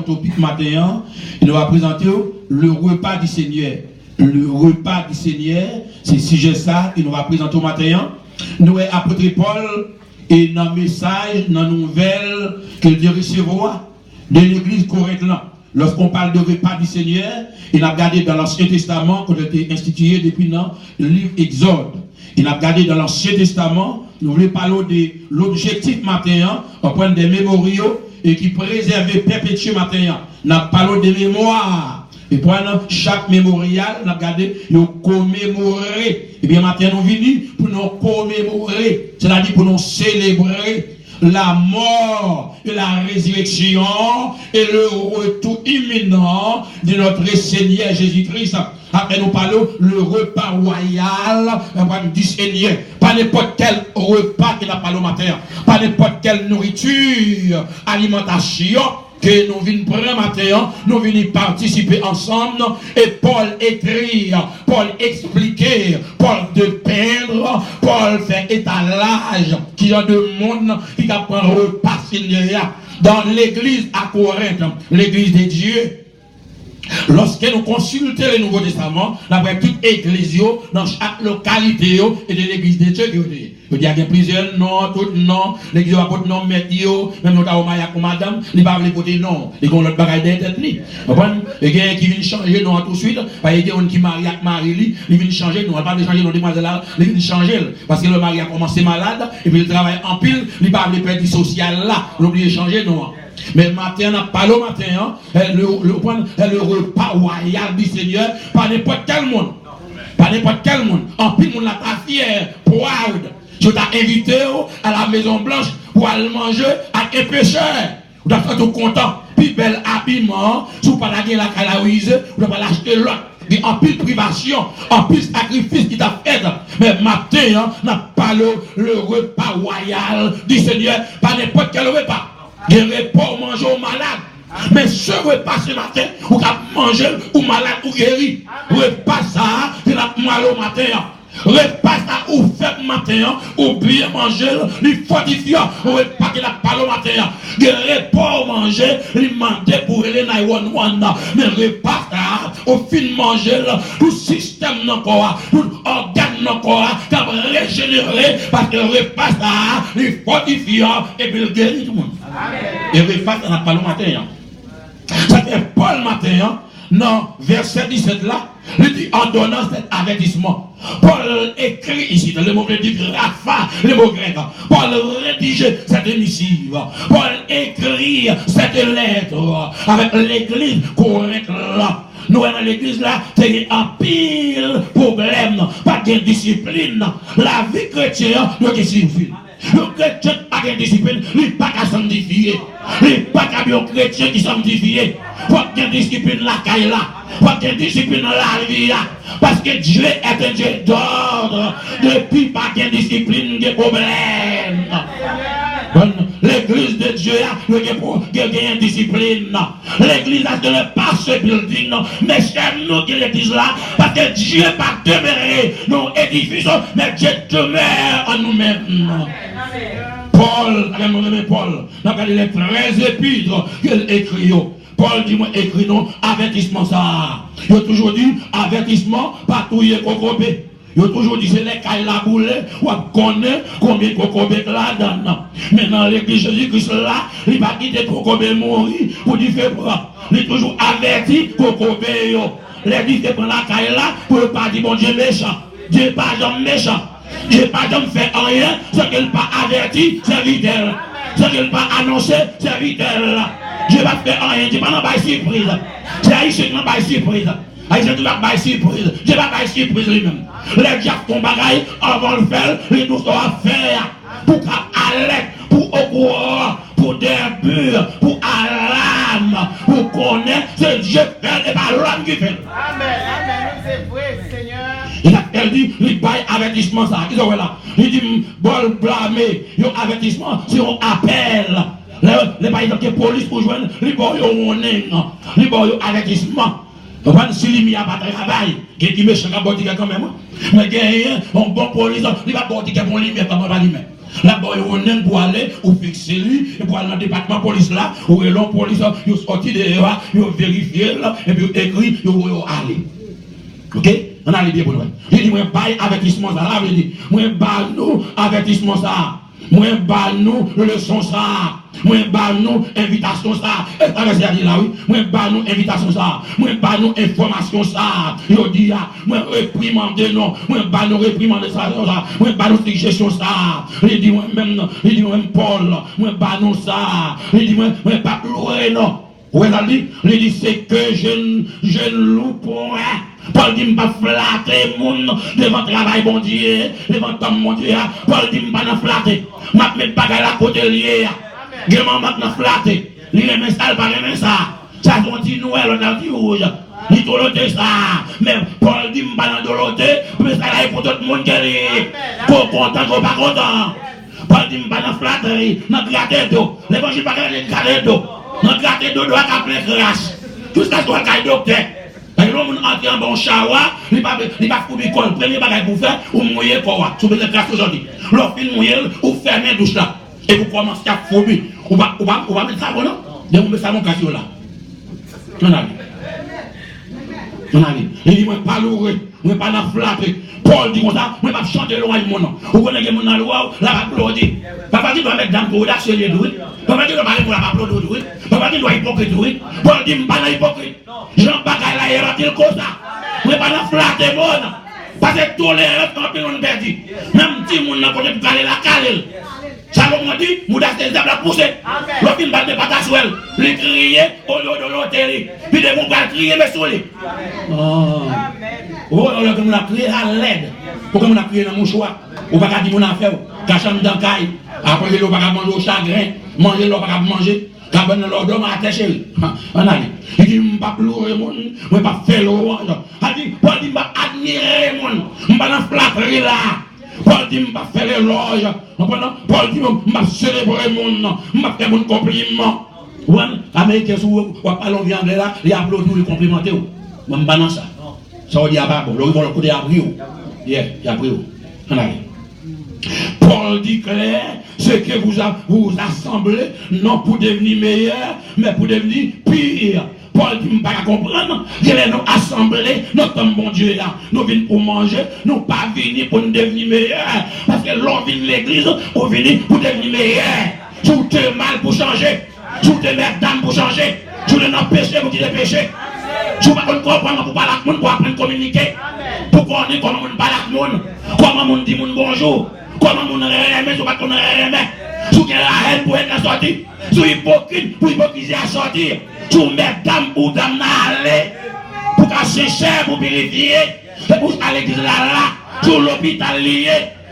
au topic matin, il nous va présenter le repas du Seigneur. Le repas du Seigneur, c'est sujet ça, il nous va présenter au matin. Nous, apôtre Paul, et dans le message, dans la nouvelle qu'il dit recevoir de l'église correcte là. Lorsqu'on parle de repas du Seigneur, il a regardé dans l'Ancien Testament, qui a été institué depuis dans le livre Exode. Il a regardé dans l'Ancien Testament, nous voulons parler de l'objectif matin, on prend des mémoriaux et qui préservent perpétuer matin. Nous parlons des mémoires. Et pour chaque mémorial, nous avons regardé, nous commémorer. Et bien maintenant, nous venons pour nous commémorer, c'est-à-dire pour nous célébrer la mort et la résurrection et le retour imminent de notre Seigneur Jésus-Christ. Après nous parlons le repas royal du Seigneur. Pas n'importe quel repas qu'il a parlé au matin. Pas n'importe quelle nourriture, alimentation que nous venons prendre matin, nous venons participer ensemble. Et Paul écrit, Paul expliquer, Paul de peindre, Paul fait étalage qui y a de monde qui a pris un repas Seigneur dans l'église à Corinthe, l'église de Dieu. Lorsque nous consultons le Nouveau Testament, après toute église, dans chaque localité et de l'église de Dieu, il y a plusieurs noms, tout nom, l'église va porter nom maître, même nous avons marié comme madame, il va pas porter nom, il y a l'autre bagaille d'être. Il y a qui vient changer nom tout de suite, il y a qui marie avec Marie, il vient changer nom, il va pas changer nom demoiselle là, il vient changer, parce que le mari a commencé malade, et puis il travaille en pile, il va pas perdre social là, il oublie de changer nom. Mais le matin, on n'a pas le matin, le repas royal du Seigneur, pas n'importe quel monde. Pas n'importe quel monde. En plus, on l'a pas fier, proud. Je t'ai invité à la Maison Blanche pour aller manger avec un pécheur. Vous êtes tout content. Puis bel habillement, si vous ne pouvez pas la calaouise, vous ne pouvez pas l'acheter l'autre. En plus de privation, en plus de sacrifice qui t'a fait. Mais matin, on n'a pas le repas royal du Seigneur, pas n'importe quel repas. Il y a un repas ou manger au malade. Mais ce repas ce matin, ou qu'à manger ou malade ou guéri. Repas ça, c'est la mal au matin. Repas ça ou fait matin, ou bien manger, les fortifiants. Repas qui n'a pas le matin. Il y a un repas ou manger, il mandait pour aller dans 111. Mais repas ça, au fin de manger, tout système dans le corps, tout organe dans le corps, qui a régénéré, parce que le repas ça, les fortifiants, et puis il guérit tout le monde. Et repas ça n'a pas le matin. Ça fait pas le matin, non, verset 17 là, il dit en donnant cet avertissement. Paul écrit ici, dans le mot dit Rapha, le mot grec. Paul rédige cette missive. Paul écrit cette lettre avec l'église correcte là. Nous, dans l'église là, c'est un pile problème, pas de discipline. La vie chrétienne, nous qui suffit. Le chrétien n'a pas de discipline, il n'est pas qu'à sanctifier. Il n'est pas qu'à un chrétien qui sanctifie. Pas de discipline la caille là. Pas de discipline la vie là. Parce que Dieu est un Dieu d'ordre. Depuis pas de discipline, des problèmes. L'église de Dieu a une discipline. L'église a de pas ce building, mais c'est nous qui l'église là, parce que Dieu n'est pas demeuré, nous édifions, mais Dieu demeure en nous-mêmes. Paul, n'a pas les 13 épîtres qu'il écrit. Paul dit moi écrit non, avertissement ça. Il a toujours dit avertissement, patrouiller cocobé. Il a toujours dit c'est les cailles la boule, ou connaît combien de cocobé là-dedans. Mais dans l'église Jésus-Christ là, il va quitter cocobé mourir pour dire fait bras. Il est toujours averti cocobé. Les dit c'est prendre la caille là pour ne pas dire bon Dieu méchant. Dieu n'est pas jamais méchant. Dieu n'est pas jamais fait rien, ce qu'il n'a pas averti, c'est vitel. Ce qu'il n'a pas annoncé, c'est vitel. Dieu va faire rien, Dieu va pas surprise. C'est Haïtien qui n'a pas surprise. Haïtien qui va pas surprise. Dieu va pas surprise lui-même. Les diables font bagaille avant le faire, ils nous sont à faire. Pour aller, pour au courant, pour des buts, pour alarme, pour connaître, c'est Dieu qui fait et pas l'homme qui fait. Amen, amen, c'est vrai, Seigneur. Il dit, il baille avertissement ça. Il dit, bon blâmer, il y a avertissement, c'est un appel. Les bails de police pour joindre, les boys ont un avertissement. Si il n'y a pas de travail, il y a méchant quand même. Mais il y a un bon police, il va pas dire bon lumière, pas lui-même. Là-bas, on est pour aller, ou fixer lui, et pour aller dans le département de police là, ou l'on police, ils sorti de là, ils vérifié là, et puis écrit, ils vont aller. Ok? On a les bien pour nous. Il dit, moi, bail avertissement ça, là, il dit, moi, bail nous, avertissement ça. Moi, bail nous, leçon ça. Moi, bail nous, invitation ça. Et ça, c'est dit là, oui. Moi, bail nous, invitation ça. Moi, bail nous, information ça. Il dit, moi, réprimande non. Moi, bail nous, réprimande ça. Moi, bail nous, suggestion ça. Il dit, moi, même Paul. Moi, bail nous ça. Il dit, moi, pas louer non. Oui, il dit, c'est que je ne loue pour rien. Paul dit, je ne vais pas flatter mon devant le travail, bon Dieu, devant le temps, mon Dieu. Paul dit, je ne vais pas flatter. Je vais mettre bagaille à côté lié. Je vais maintenant flatter. Il remet ça, il va remettre ça. Ça continue, on a dit rouge. Il doloté ça. Mais Paul dit, je ne vais pas doloté. Mais ça là, pour tout le monde qui est content, qu'on pas content. Paul dit, je ne vais pas flatter. Je vais gratter d'eau. L'évangile va gratter d'eau. Notre gratter d'eau doit appeler crash. Jusqu'à ce qu'on ait docteur. Et l'homme entre en bon shower, il va faire l'école. Premier bagage pour faire, ou mouiller quoi. Sous le crash aujourd'hui. L'offre mouiller, ou fermer douche là. Et vous commencez à phobie. On va mettre ça bon non? Et on met ça mon cassio là. On arrive. On arrive. Il dit, moi, pas louer, moi, pas la flatter. Paul dit comme ça, moi, pas chanter loin de mon nom. Vous connaissez mon nom, là, va applaudir. Papa dit, doit mettre dans le dos, là, sur les doués. Papa dit, doit parler pour la applaudir, oui. Papa dit, doit hypocrite, oui. Paul dit, pas la hypocrite. Jean Bagaille, là, il va dire comme ça. Moi, pas la flatter, mon. Parce que tous les rêves, quand on perdit. Même si mon n'a pas de caler la caler. Ça m'a dit, Moudas des arbres à pousser. Le film va de patasouel. Les crier au lieu de l'hôtel. Puis des gens vont crier les souliers. Oh, on a crié à l'aide. Pourquoi on a crié dans mon choix? On va pas dire mon affaire. Cachant dans le caille. Après, on va pas manger au chagrin. Manger, on va pas manger. Cabane l'ordre d'homme à tes chéris. On a dit, il dit, je ne vais pas pleurer, je ne vais pas faire l'orange. Il dit, Paul dit, je ne vais pas admirer, je ne vais pas flatterer là. Paul dit, je ne vais pas faire l'éloge. Paul dit, je ne vais pas célébrer mon nom. Je ne vais pas faire mon compliment. Oui, Américain, si vous parlez en anglais là, il applaudit, il complimente. Je ne vais pas dans ça. Ça veut dire, bon, ils vont le coup de abri. Il y a abri. On a dit. Paul dit clair, c'est que vous assemblez, non pour devenir meilleur, mais pour devenir pire. Paul dit, je ne peux pas comprendre, qu'il est nous assemblés, notre bon Dieu là, nous venons pour manger, nous pas venir pour nous devenir meilleurs, parce que l'on vient de l'église, on vient pour devenir meilleur. Tout est mal pour changer, tout est merdame pour changer, tout est dans le péché pour qu'il est péché. Tu vas comprendre pour parler avec le monde, pour apprendre à communiquer, pour connaître comment on parle avec le monde, comment on dit bonjour. Comment on remet, ou pas qu'on remet. Sous quelle haine pour être sorti. Sous hypocrite pour hypocrisie à sortir. Sous mettre dame pour dame à aller. Pour cacher cher, pour vérifier. Et pour aller l'église là. Sous l'hôpital lié.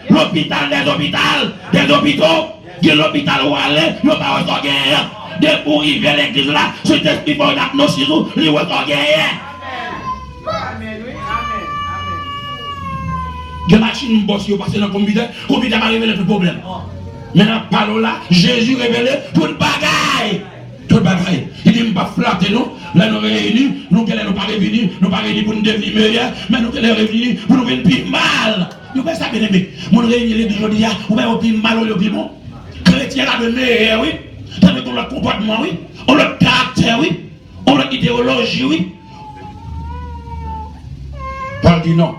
L'hôpital des hôpitaux. De l'hôpital où aller. Il n'y a pas de guerre. Dès pour arriver à l'église là. C'est esprit pour diagnostiquer. Il n'y a pas de guerre. Les machines bossent parce que dans le computer va révéler tout le problème. Maintenant, par là, Jésus révélé tout le bagaille. Tout le bagaille. Il dit, je ne vais pas flatter nous. Là, nous réunis, nous ne sommes pas réunis, nous ne sommes pas réunis pour nous devenir meilleurs, mais nous sommes réunis pour nous venir plus mal. Nous ne sommes pas bien aimés. Nous réunis les aujourd'hui, ou bien au plus mal ou au plus bon. Chrétien là de meilleur, oui. T'as vu le comportement, oui. On le caractère, oui. On l'idéologie, oui. Paul dit non.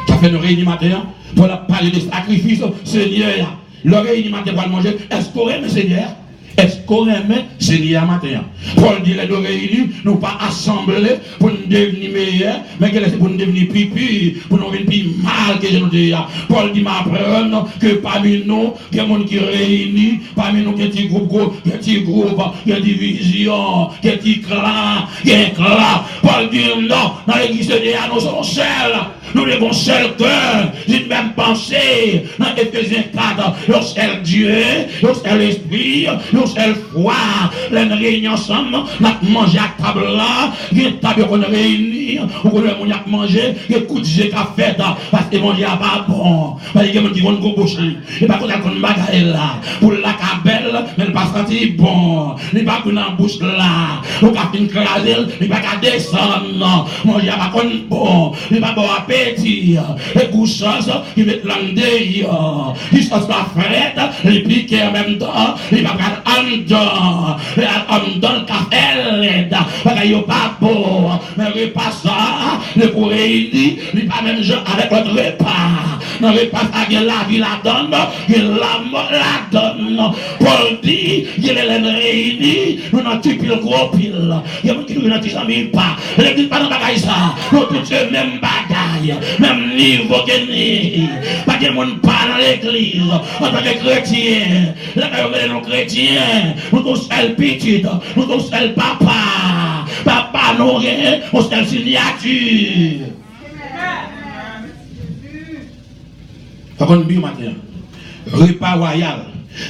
Ça fait le réunion matin pour parler de sacrifice, Seigneur. Le réunion matin pour manger. Est-ce qu'on aime Seigneur? Est-ce qu'on aime Seigneur matin? Paul dit les deux réunis, nous pas assemblés pour nous devenir meilleurs, mais pour nous devenir plus purs, pour nous devenir plus mal que je nous dis. Paul dit m'apprendre que parmi nous, il y a des gens qui réunissent, parmi nous, il y a des groupes, il y a des groupes, il y a des divisions, il y a des clans, il y a des clans. Paul dit non, dans l'église de Dieu, nous sommes seuls. Nous devons seul cœur, une même pensée. Dans Éphésiens 4, le seul Dieu, le seul esprit, le seul foi. Les réunions ensemble, nous manger à table là, il y a une table qu'on réunit, ou qu'on a mangé, il y a un coup de jet qu'a fait, parce que manger n'est pas bon. Parce qu'il y a des gens qui vont nous boucher. Et par contre, on a une là, pour la cabelle, mais elle ne pas sentir bon. Il n'y a pas qu'on en bouche là, on a fait une craselle, il n'y a pas qu'à descendre. Manger n'est pas bon, il n'y a pas bon à payer. appétit, et couchance, il met l'andé, il se passe la fête, il pique en même temps, il va prendre en dedans, le café, il n'y a pas beau, mais il n'y a pas ça, le pour réunir, il n'y a pas même gens avec votre repas. Dans le repas, il y a la vie la donne, il y a la mort la donne. Paul dit, il y a les réunis, nous n'avons plus le gros pile. Il y a des gens qui n'ont pas. L'église pas dans bagaille ça. Nous tous les mêmes bagailles, même niveau que nous. Pas de monde pas dans l'église. En tant que chrétien, là nous sommes chrétiens, nous tous le petit, nous tous le papa. Papa nous rien, on se signature. Faut qu'on bien matin. Repas royal.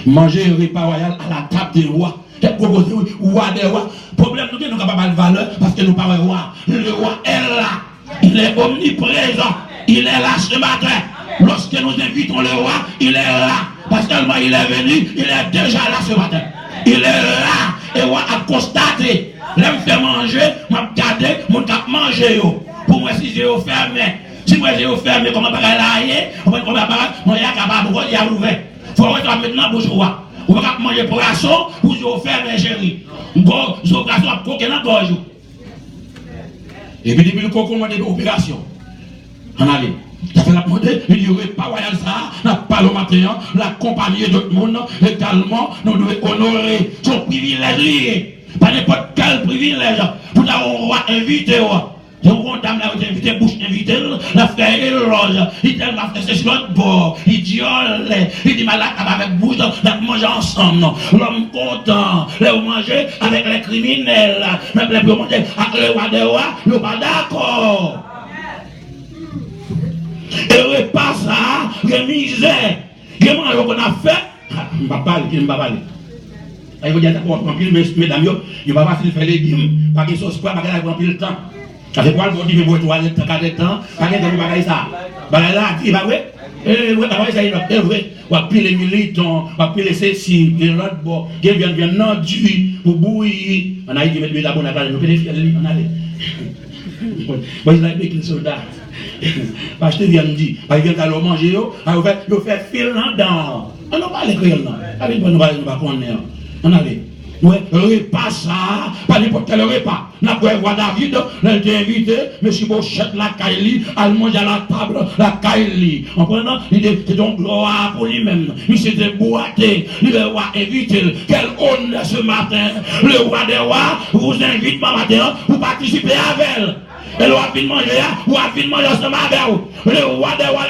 Manger un repas royal à la table des rois. Quel proposé roi des rois. Problème nous n'avons pas de valeur parce que nous pas de roi. Le roi est là. Il est omniprésent. Il est là ce matin. Lorsque nous invitons le roi, il est là. Parce que tellement il est venu, il est déjà là ce matin. Il est là. Et le roi a constaté. L'aime fait manger, m'a gardé, mon cap manger. Pour moi, si j'ai fermé. Si moi j'ai fermé, comment pas aller, on va pas moi il y a capable il y a ouvert. Faut rentrer maintenant pour jouer. On va pas manger poisson pour jouer fermé chéri. Go, zo poisson à coquer dans gorge. Et puis depuis le commandé d'opération. On allait. Ça fait la demander, il y aurait pas royal ça, n'a pas le matin, l'accompagner d'autres monde également, nous devons honorer son privilège. Pas n'importe quel privilège pour avoir invité. Je vous condamne là, vous invitez, bouche invité, la frère et l'ange, il t'a fait c'est sur l'autre bord, il diole, il dit malade avec bouche, on mange ensemble, l'homme content, vous mangez avec les criminels, même les plus manger avec le roi des rois, ils ne sont pas d'accord. Et repas ça, les misères, les manges qu'on a fait, je ne vais pas parler, je ne vais pas parler. Il faut dire que mesdames, il ne va pas faire les légumes, pas de sauce, pas de le temps. C'est quoi le bon Dieu veut toilette tant qu'à temps, pas de bagaille ça. Bagaille là, il va ouais. Ouais, ça il est vrai. On va piler les militants, on va piler ceci, et l'autre bon, il vient non du pour bouillir. On a dit mettre la bonne attaque, on peut faire on allait. Moi je l'ai les soldats. Parce que vient dire, il vient aller manger yo, il fait fil là-dedans. On n'a pas les créoles là. Avec nous va connaître. On allait. Ouais, repas ça, pas n'importe quel repas. N'a pas roi David, il a invité, M. Bochette, la Kaili, à manger à la table, la Kaili. En prenant, il était donc gloire pour lui-même. Il s'était boité, le roi invité. Quel honneur ce matin. Le roi des rois vous invite ce matin, vous participez avec elle. Et le roi vient manger, ou vient manger ce matin. Le roi des rois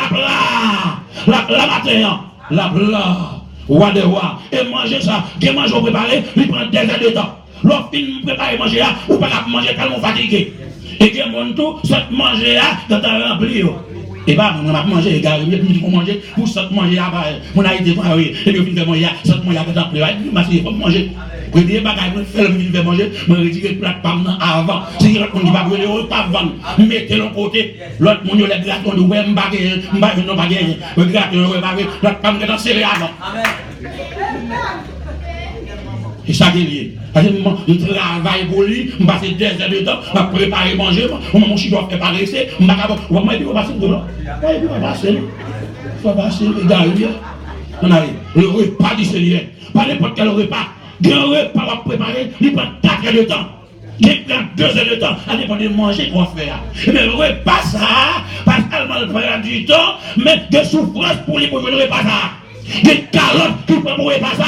la matin, la plat. Roi de roi, et manger ça, que manger au préparé, il prend des heures de temps. L'offre fin préparer manger là, ou pas manger tellement fatigué. Et que mon tout, cette manger là, dans ta rempli. Et bah, on va manger, les gars, on va manger, pour cette manger là, on a été préparé, et puis on fait manger, cette manger là, quand on préparé, il faut manger. Pour dire, bagaille, on fait le film manger, on retire le plat avant. Si on dit, on pas vendre, mettez-le côté, l'autre, on a les gratons de ouais, m'baguer, non, pas gagner, le graton, l'autre, pas me dans serré avant. Et ça qui est lié. Je travaille pour lui, je passe des heures de temps, je prépare manger, mon chien doit préparer, je vais passer de là. Je vais passer, les gars, on arrive. Le repas du Seigneur, pas n'importe quel repas. Il repas à préparer, il prend 4 heures de temps. Il prend 2 heures de temps, ça dépend de manger qu'on va faire. Mais le repas ça, pas seulement le prend du temps, mais de souffrance pour lui pour le repas ça. Des carottes qui prend pour le repas ça.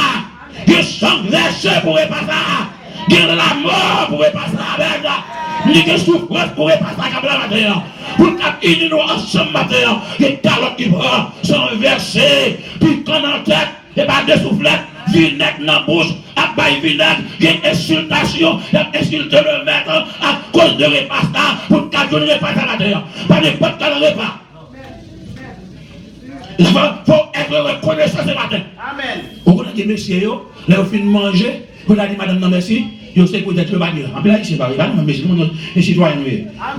Des sang versé pour le repas ça. Des la mort pour le repas ça. Des souffrance pour le repas ça, comme la matin. Pour qu'il nous ensemble matin, des carottes qui prend, sont versées, puis qu'on en tête, et pas de soufflette. Vinaigre dans la bouche, à bail vinaigre, il y a une insultation, il y a insulté le maître à cause de repas pour qu'à donner repas à la terre. Pas n'importe quel repas. Il faut être reconnaissant ce matin. Amen. Vous connaissez messieurs, là vous finissez de manger, vous avez dit madame non merci, vous savez que vous êtes le bagneur. En plus là, c'est pas vrai, mais c'est les citoyens.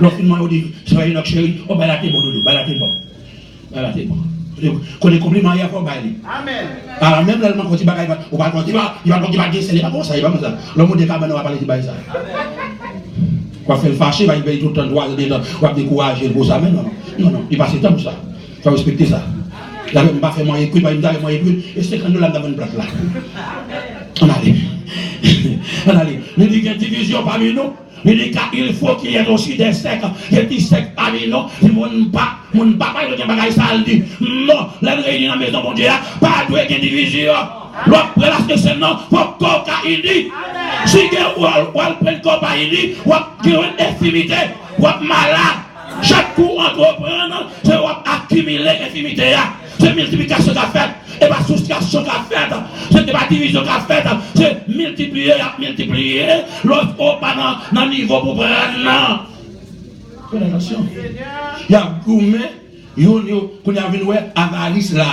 Lorsque vous dites, soyez notre chéri, oh ben là t'es bon, ben là t'es bon. Ben là t'es bon. Qu'on est compliment, il y a pas bailler. Amen. Alors même là, quand il va il va dire c'est pas comme ça, il va comme ça. Le monde des cabanes va parler de bailler ça. Quoi faire le fâché, il paye tout le temps droit, il va décourager pour ça, mais non, il passe le temps pour ça. Il faut respecter ça. Il ne pas faire moyen écoute, il ne pas faire moyen écoute, et c'est quand nous l'avons dans une plate là. On allait. Il dit qu'il y a une division parmi nous. Il dit qu'il faut qu'il y ait aussi des sectes. Il y a des sectes parmi nous. Mon papa, il dit que ça dit. Non, la réunion dans la maison, mon Dieu, pas de division. L'autre, la c'est non, pour cocaïne. Si vous prenez cocaïne, vous avez une infimité, vous êtes malade. Chaque coup entreprendre, c'est vous accumuler l'infimité. C'est multiplication qu'a fait, et pas soustraction qu'a fait, c'est pas division qu'a fait, c'est multiplier, l'autre pas dans le niveau pour prendre. Faites attention. Il y a gourmet, il y a vu avarice là,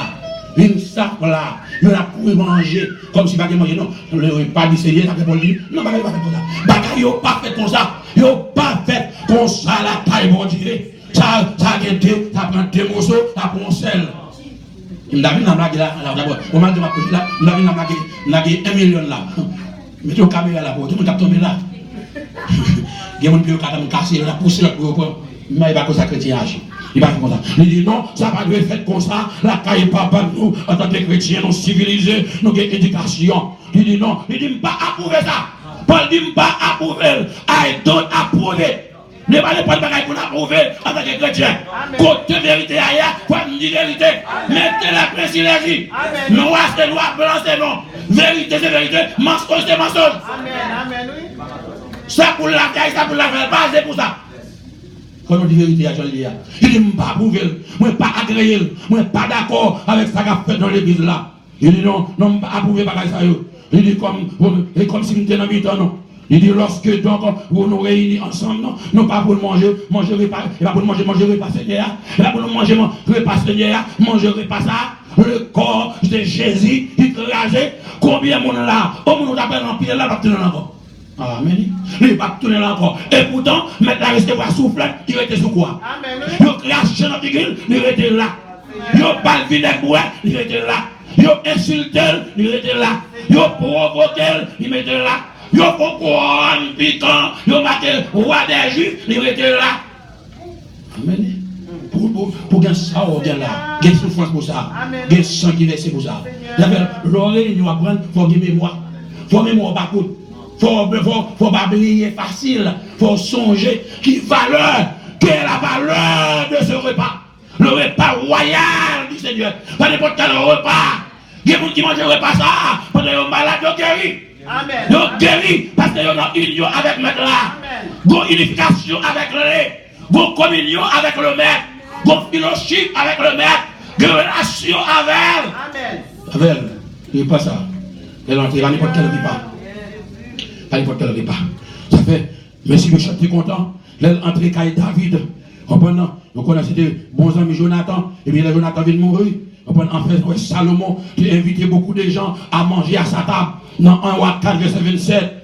une sac là, il y a pour manger, comme si il manger, non, le repas du Seigneur, ça fait pour lui, non, il pas fait comme ça. Bagaille, il pas fait comme ça, il pas fait comme ça la taille, mon Dieu. Ça prend deux morceaux, ça prend sel. Il m'a dit, d'abord, au moment de ma côté là, il m'a dit 1 million là. Mettez au caméra là, tout le monde a tombé là. Il y a un peu de cassé, il a poussé l'autre pour mais il va comme ça chrétien agir. Il va faire comme ça. Il dit non, ça va être fait comme ça. La caille papa, nous, en tant que chrétiens, nous civilisés, nous avons éducation. Il dit non, il dit, je ne pas approuver ça. Paul dit, je ne pas approuver. I don't approve it. Ne parlez pas de bagaille pour l'approuver en tant que chrétien. Côté vérité ailleurs, faut me dire vérité. Mettez la privilège. Noir c'est noir, blanc c'est blanc. Vérité c'est vérité, mensonge c'est mensonge. Amen, oui. Ça pour la caille, ça pour la faire, pas c'est pour ça. Quand on dit vérité, je le dis. Il dit, je ne pas approuver, je ne pas agréer, je ne pas d'accord avec ça qu'a fait dans l'église là. Il dit non, je ne pas approuver bagaille ça. Il dit comme si nous étions dans le temps, non. Il dit lorsque donc vous nous réunissez ensemble, non pas pour manger repas, et pas pour manger repas Seigneur, et pas pour manger repas Seigneur, mangerez pas ça. Le corps de Jésus, il crasé. Combien de monde là, au monde nous appelle en pile là, pas tourner encore. Amen. Il va tourner là encore. Et pourtant, maintenant recevoir souffle, il était sous quoi? Il crache dans la figure, il était là. Il parle vinaigre bois, il était là. Il insulte, il était là. Il provoque, il était là. Yo popcorn piquant, yo marqué roi des juifs, il était là. Amen. Pour gagner ça, on vient là. Gagner souffrance pour ça. Gagner sang qui verse pour ça. L'oreille, nous apprendre, il faut gagner mémoire. Il faut mémoire par contre. Faut pas briller facile. Il faut songer qui valeur, quelle est la valeur de ce repas. Le repas royal du Seigneur. Pas n'importe quel repas. Il y a des gens qui mangent le repas ça. Pendant qu'ils sont malades, ils guéris. Amen. Nous guéris parce que nous avons une union avec le maître là. Nous avons unification avec le lait. Nous avons communion avec le maître. Nous avons fellowship avec le maître. Nous avons relation avec elle. Avec elle. Il n'y a pas ça. Elle entre à n'importe quel repas. À n'importe quel repas. Ça fait, merci, je suis content. Elle entre avec David. Comprenez? Nous connaissons des bons amis Jonathan. Et bien Jonathan vient de mourir. En fait, Salomon qui a invité beaucoup de gens à manger à sa table. Dans 1 roi 4, verset 27.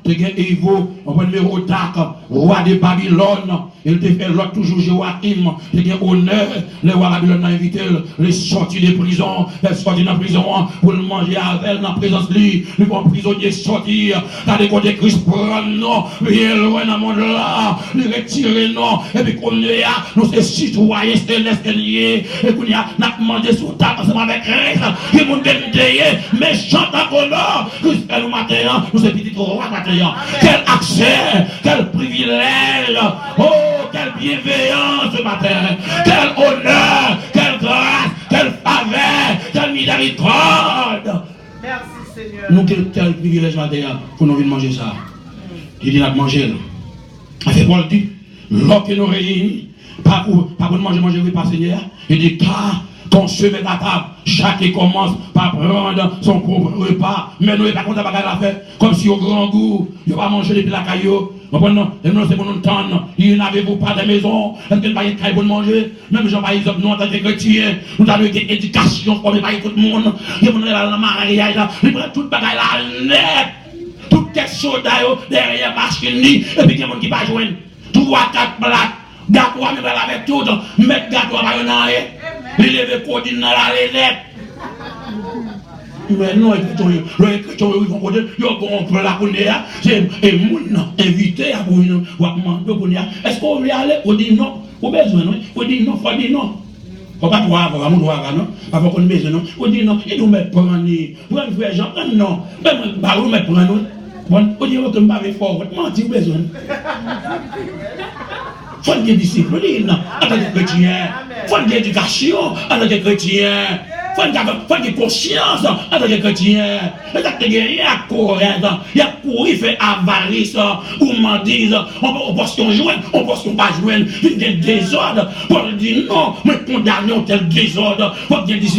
Tu as Évo, numéro d'Arc, roi de Babylone. Il te fait l'autre toujours Joachim. Tu as honneur. Le roi de Babylone a invité les sortis de prison. Les sortis de la prison pour le manger avec elle dans la présence de lui. Le bon prisonnier sortir. T'as des côtés Christ prendre, non. Viens loin dans le monde là. Le retirer, non. Et puis qu'on est là, nous sommes citoyens célestes liés. Et qu'on y a demandé sous table ensemble avec Christ. Qui nous démidéer. Mais chante encore là. Jusqu'à nous matin, nous sommes petits rois matin. Quel accès, quel privilège. Oh, quelle bienveillance ce matin. Quel honneur, quelle grâce, quelle faveur, quelle miséricorde. Merci Seigneur. Nous, quel privilège matin pour nous venir manger ça. Il dit, nous manger. C'est Paul dit, lorsque nous réunis, pas pour manger repas Seigneur, il dit, car ton chevet à table, chacun commence par prendre son propre repas. Mais nous, pas comme ça, la faire, comme si au grand goût, il ne va pas manger depuis la caillou. Non, c'est pour nous entendre. Il n'avez-vous pas de maison? Est-ce que vous n'avez pas de manger? Même Jean, par exemple, nous, en tant que chrétiens, nous avons une éducation comme tout le monde. Il y a dans le mariage, il prend toute bagaille là, net. Toutes les soldats derrière la machine, et puis il y a des gens qui ne va joindre. 3, 4 plaques. Gâteau à mettre avec tout, mettre gâteau à rien, il lève codine dans la lettre. Mais non, les chrétiens, ils vont dire, ils vont prendre la connaître, c'est un monde invité peu qu'on y a. Est-ce qu'on veut aller? On dit non. On a besoin, non? On dit non, faut dire non. On ne peut pas avoir, non? Avant qu'on ait besoin, non? On dit non. Et nous mettons prendre, prendre frère Jean, non. Bah, on met prendre, non? On dit que je ne vais pas fort, mentir, besoin. Faut des disciples, on dit non. En tant que chrétien, faut de l'éducation, en tant que chrétien. Faut de conscience, en tant que chrétien. Il y a courir, il fait avarice, ou mandise, on pense qu'on joue, on pense qu'on va jouer, il y a des désordres, pour dire non, mais condamner tel désordre, faut bien discipline.